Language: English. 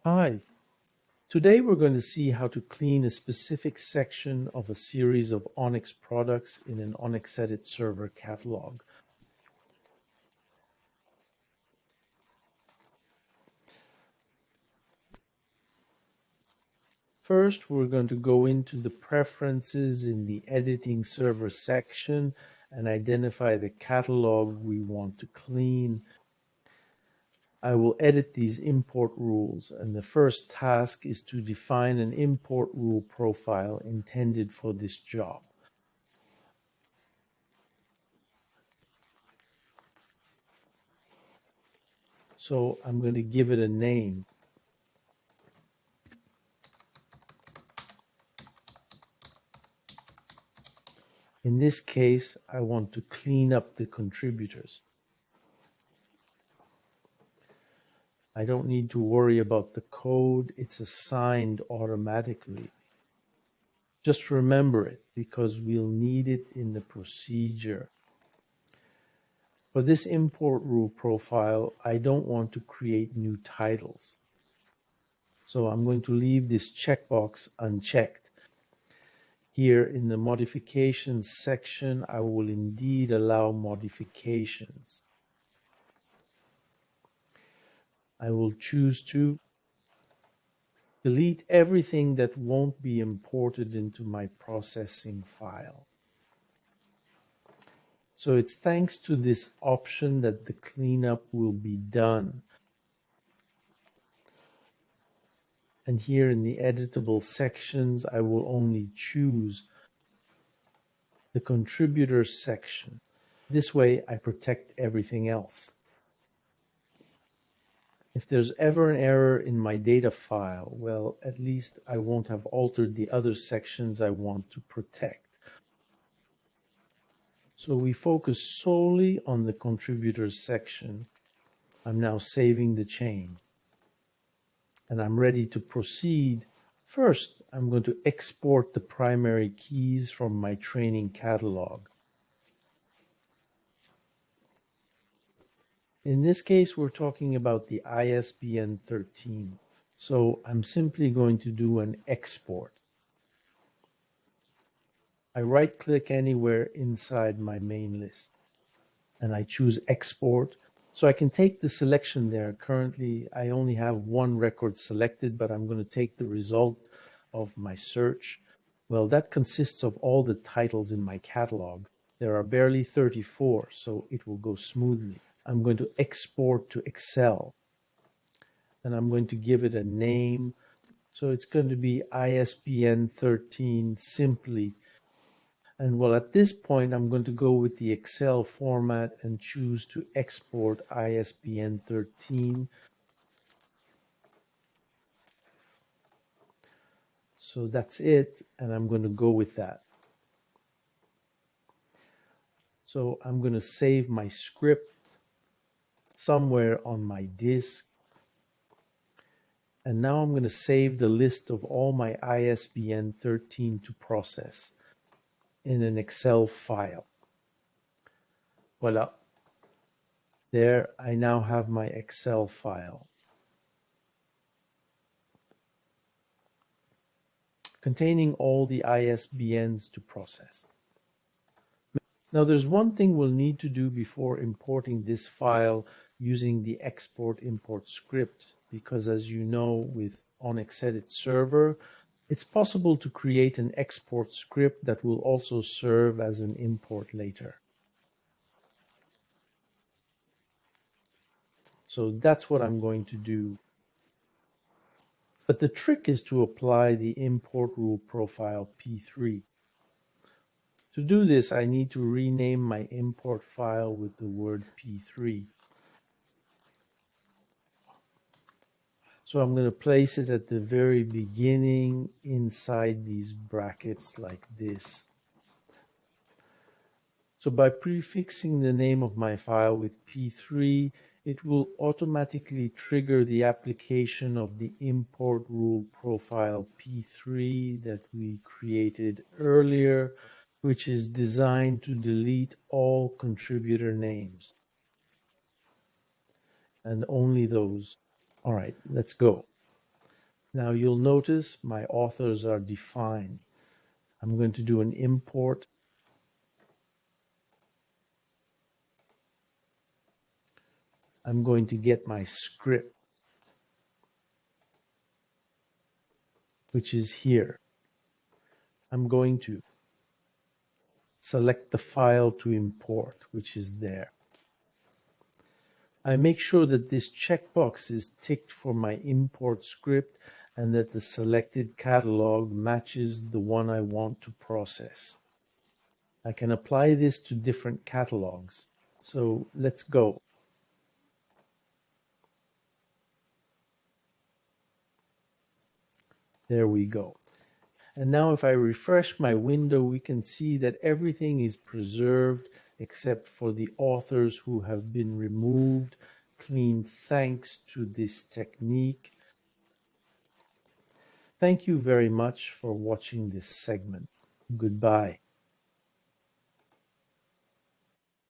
Hi, today we're going to see how to clean a specific section of a series of ONIX products in an ONIXEDIT Server catalog. First, we're going to go into the preferences in the editing server section and identify the catalog we want to clean. I will edit these import rules, and the first task is to define an import rule profile intended for this job. So I'm going to give it a name. In this case, I want to clean up the contributors. I don't need to worry about the code. It's assigned automatically. Just remember it because we'll need it in the procedure. For this import rule profile, I don't want to create new titles. So I'm going to leave this checkbox unchecked. Here in the modifications section, I will indeed allow modifications. I will choose to delete everything that won't be imported into my processing file. So it's thanks to this option that the cleanup will be done. And here in the editable sections, I will only choose the contributors section. This way I protect everything else. If there's ever an error in my data file, well, at least I won't have altered the other sections I want to protect. So we focus solely on the contributors section. I'm now saving the change. And I'm ready to proceed. First, I'm going to export the primary keys from my training catalog. In this case, we're talking about the ISBN 13. So I'm simply going to do an export. I right-click anywhere inside my main list, and I choose export. So I can take the selection there. Currently, I only have one record selected, but I'm going to take the result of my search. Well, that consists of all the titles in my catalog. There are barely 34, so it will go smoothly. I'm going to export to Excel, and I'm going to give it a name. So it's going to be ISBN 13 simply. And well, at this point, I'm going to go with the Excel format and choose to export ISBN 13. So that's it, and I'm going to go with that. So I'm going to save my script somewhere on my disk. And now I'm going to save the list of all my ISBN 13 to process in an Excel file. Voila. There, I now have my Excel file containing all the ISBNs to process. Now, there's one thing we'll need to do before importing this file using the export-import script, because as you know, with ONIXEDIT Server, it's possible to create an export script that will also serve as an import later. So that's what I'm going to do. But the trick is to apply the import rule profile P3. To do this, I need to rename my import file with the word P3. So I'm going to place it at the very beginning inside these brackets like this. So by prefixing the name of my file with P3, it will automatically trigger the application of the import rule profile P3 that we created earlier, which is designed to delete all contributor names. And only those. All right, let's go. Now you'll notice my authors are defined. I'm going to do an import. I'm going to get my script, which is here. I'm going to select the file to import, which is there. I make sure that this checkbox is ticked for my import script and that the selected catalog matches the one I want to process. I can apply this to different catalogs. So let's go. There we go. And now if I refresh my window, we can see that everything is preserved except for the authors who have been removed, clean thanks to this technique. Thank you very much for watching this segment. Goodbye.